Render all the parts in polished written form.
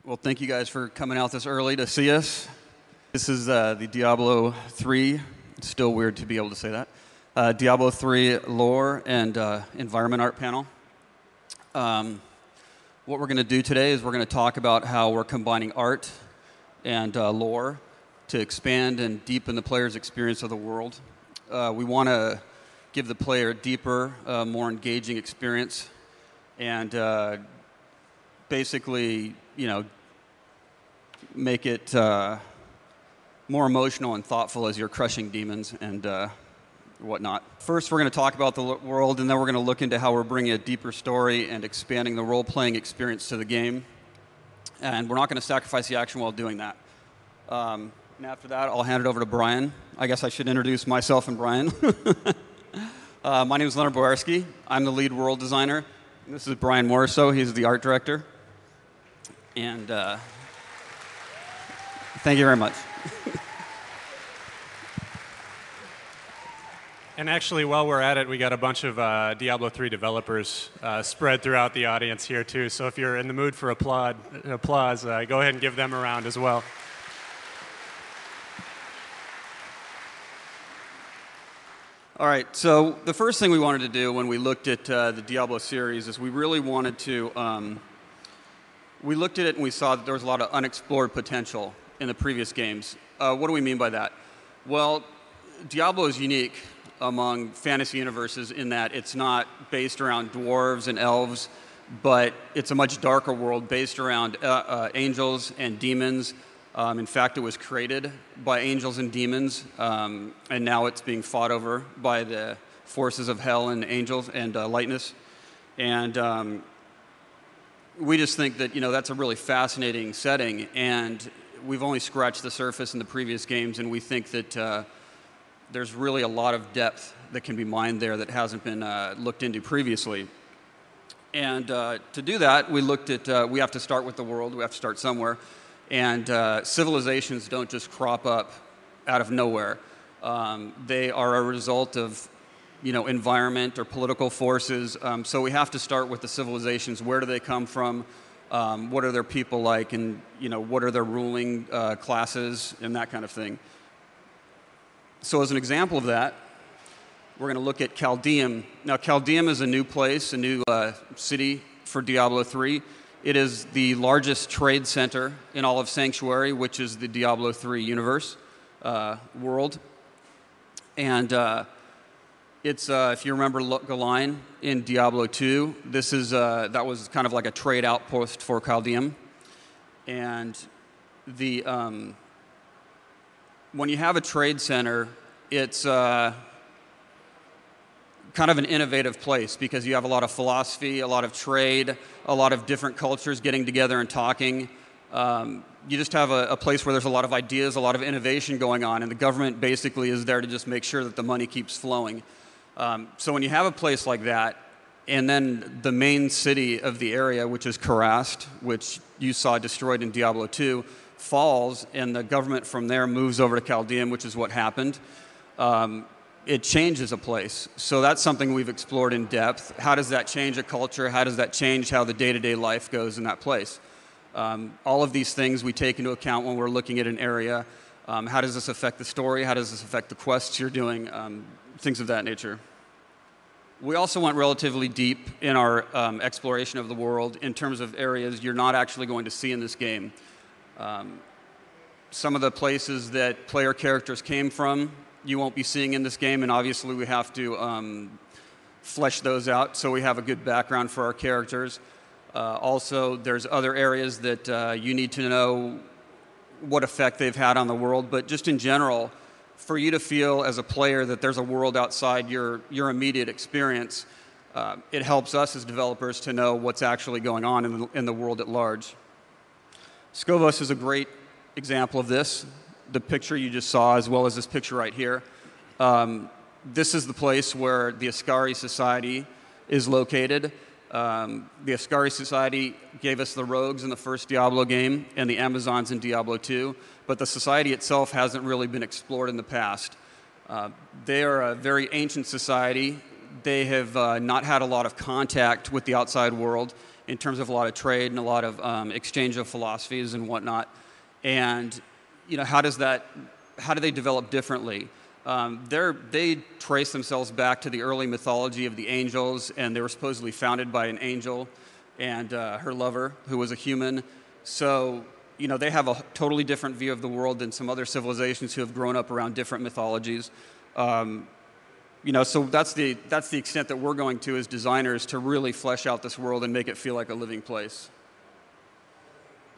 Well, thank you guys for coming out this early to see us. This is the Diablo 3. It's still weird to be able to say that. Diablo 3 lore and environment art panel. What we're going to do today is we're going to talk about how we're combining art and lore to expand and deepen the player's experience of the world. We want to give the player a deeper, more engaging experience, and basically, make it more emotional and thoughtful as you're crushing demons and whatnot. First, we're going to talk about the world, and then we're going to look into how we're bringing a deeper story and expanding the role-playing experience to the game. And we're not going to sacrifice the action while doing that. And after that, I'll hand it over to Brian. I guess I should introduce myself and Brian. My name is Leonard Boyarsky. I'm the lead world designer. This is Brian Morrisoe. He's the art director. And thank you very much. And actually, while we're at it, we got a bunch of Diablo 3 developers spread throughout the audience here, too. So if you're in the mood for applause, go ahead and give them a round as well. All right, so the first thing we wanted to do when we looked at the Diablo series is we really wanted to, we looked at it and we saw that there was a lot of unexplored potential in the previous games. What do we mean by that? Well, Diablo is unique among fantasy universes in that it's not based around dwarves and elves, but it's a much darker world based around angels and demons. In fact, it was created by angels and demons, and now it's being fought over by the forces of hell and angels and lightness. And we just think that that's a really fascinating setting, and we've only scratched the surface in the previous games, and we think that there's really a lot of depth that can be mined there that hasn't been looked into previously. And to do that, we looked at we have to start with the world. We have to start somewhere. And civilizations don't just crop up out of nowhere. They are a result of, environment or political forces. So we have to start with the civilizations. Where do they come from? What are their people like? And, what are their ruling classes and that kind of thing. So as an example of that, we're going to look at Chaldeum. Now, Chaldeum is a new place, a new city for Diablo 3. It is the largest trade center in all of Sanctuary, which is the Diablo 3 universe, world. And it's, if you remember Galine in Diablo 2, this is, that was kind of like a trade outpost for Chaldeum. And the, when you have a trade center, it's kind of an innovative place because you have a lot of philosophy, a lot of trade, a lot of different cultures getting together and talking. You just have a place where there's a lot of ideas, a lot of innovation going on, and the government basically is there to just make sure that the money keeps flowing. So when you have a place like that, and then the main city of the area, which is Karast, which you saw destroyed in Diablo 2, falls, and the government from there moves over to Chaldeum, which is what happened. It changes a place. So that's something we've explored in depth. How does that change a culture? How does that change how the day-to-day life goes in that place? All of these things we take into account when we're looking at an area. How does this affect the story? How does this affect the quests you're doing? Things of that nature. We also went relatively deep in our exploration of the world in terms of areas you're not actually going to see in this game. Some of the places that player characters came from, you won't be seeing in this game, and obviously we have to flesh those out so we have a good background for our characters. Also, there's other areas that you need to know what effect they've had on the world, but just in general, for you to feel as a player that there's a world outside your immediate experience, it helps us as developers to know what's actually going on in the world at large. Scovos is a great example of this. The picture you just saw, as well as this picture right here. This is the place where the Ascari Society is located. The Ascari Society gave us the rogues in the first Diablo game and the Amazons in Diablo 2, but the society itself hasn't really been explored in the past. They are a very ancient society. They have not had a lot of contact with the outside world, in terms of a lot of trade and a lot of exchange of philosophies and whatnot. And how do they develop differently? They trace themselves back to the early mythology of the angels, and they were supposedly founded by an angel and her lover, who was a human. So, they have a totally different view of the world than some other civilizations who have grown up around different mythologies. So that's the extent that we're going to as designers to really flesh out this world and make it feel like a living place.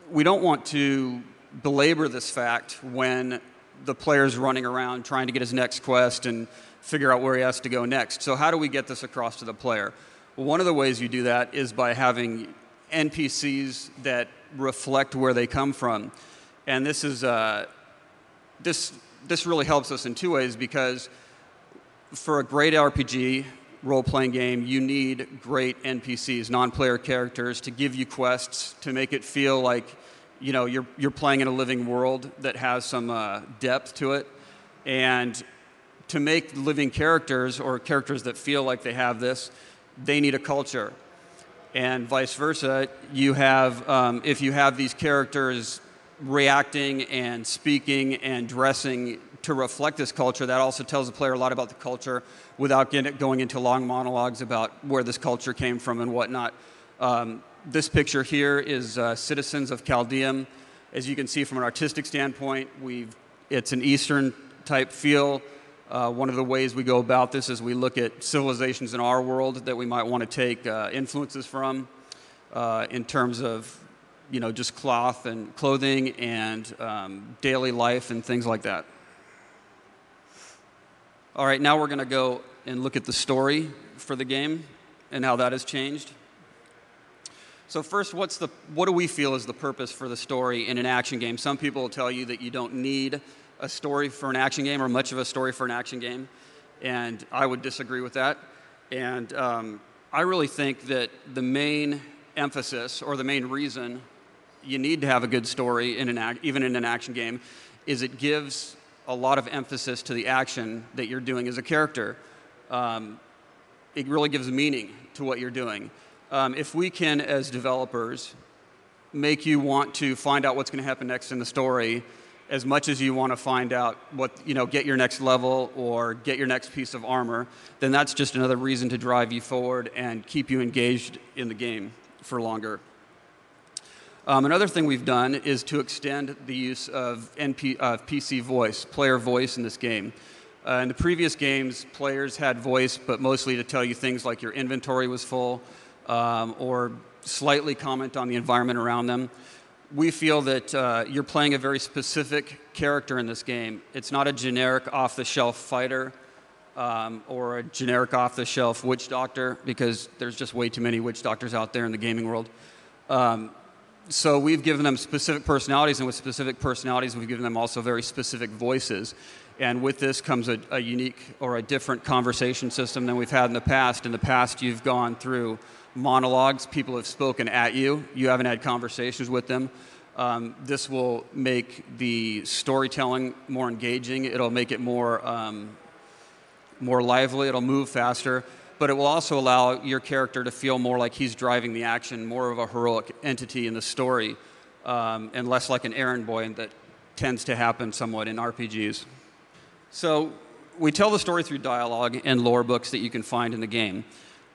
We don't want to belabor this fact when the player's running around trying to get his next quest and figure out where he has to go next. So how do we get this across to the player? Well, one of the ways you do that is by having NPCs that reflect where they come from. And this is this really helps us in two ways, because for a great RPG role-playing game, you need great NPCs, non-player characters, to give you quests, to make it feel like you're playing in a living world that has some depth to it. And to make living characters, or characters that feel like they have this, they need a culture. And vice versa, you have if you have these characters reacting and speaking and dressing to reflect this culture, that also tells the player a lot about the culture without going into long monologues about where this culture came from and whatnot. This picture here is citizens of Chaldeum. As you can see from an artistic standpoint, it's an Eastern type feel. One of the ways we go about this is we look at civilizations in our world that we might want to take influences from in terms of just cloth and clothing and daily life and things like that. All right, now we're going to go and look at the story for the game and how that has changed. So first, what do we feel is the purpose for the story in an action game? Some people will tell you that you don't need a story for an action game, or much of a story for an action game, and I would disagree with that. And I really think that the main emphasis, or the main reason you need to have a good story even in an action game, is it gives a lot of emphasis to the action that you're doing as a character. It really gives meaning to what you're doing. If we can, as developers, make you want to find out what's going to happen next in the story as much as you want to find out get your next level or get your next piece of armor, then that's just another reason to drive you forward and keep you engaged in the game for longer. Another thing we've done is to extend the use of PC voice, player voice in this game. In the previous games, players had voice, but mostly to tell you things like your inventory was full, or slightly comment on the environment around them. We feel that you're playing a very specific character in this game. It's not a generic off-the-shelf fighter or a generic off-the-shelf witch doctor, because there's just way too many witch doctors out there in the gaming world. So we've given them specific personalities, and with specific personalities, we've given them also very specific voices. And with this comes a unique or a different conversation system than we've had in the past. In the past, you've gone through monologues. People have spoken at you. You haven't had conversations with them. This will make the storytelling more engaging. It'll make it more lively. It'll move faster. But it will also allow your character to feel more like he's driving the action, more of a heroic entity in the story, and less like an errand boy that tends to happen somewhat in RPGs. So we tell the story through dialogue and lore books that you can find in the game.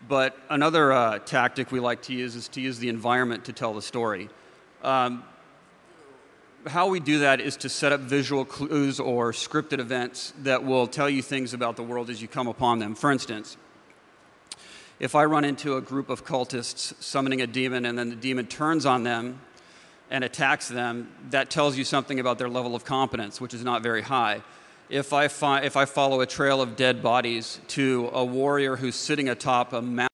But another tactic we like to use is to use the environment to tell the story. How we do that is to set up visual clues or scripted events that will tell you things about the world as you come upon them. For instance, if I run into a group of cultists summoning a demon and then the demon turns on them and attacks them, that tells you something about their level of competence, which is not very high. If I follow a trail of dead bodies to a warrior who's sitting atop a mountain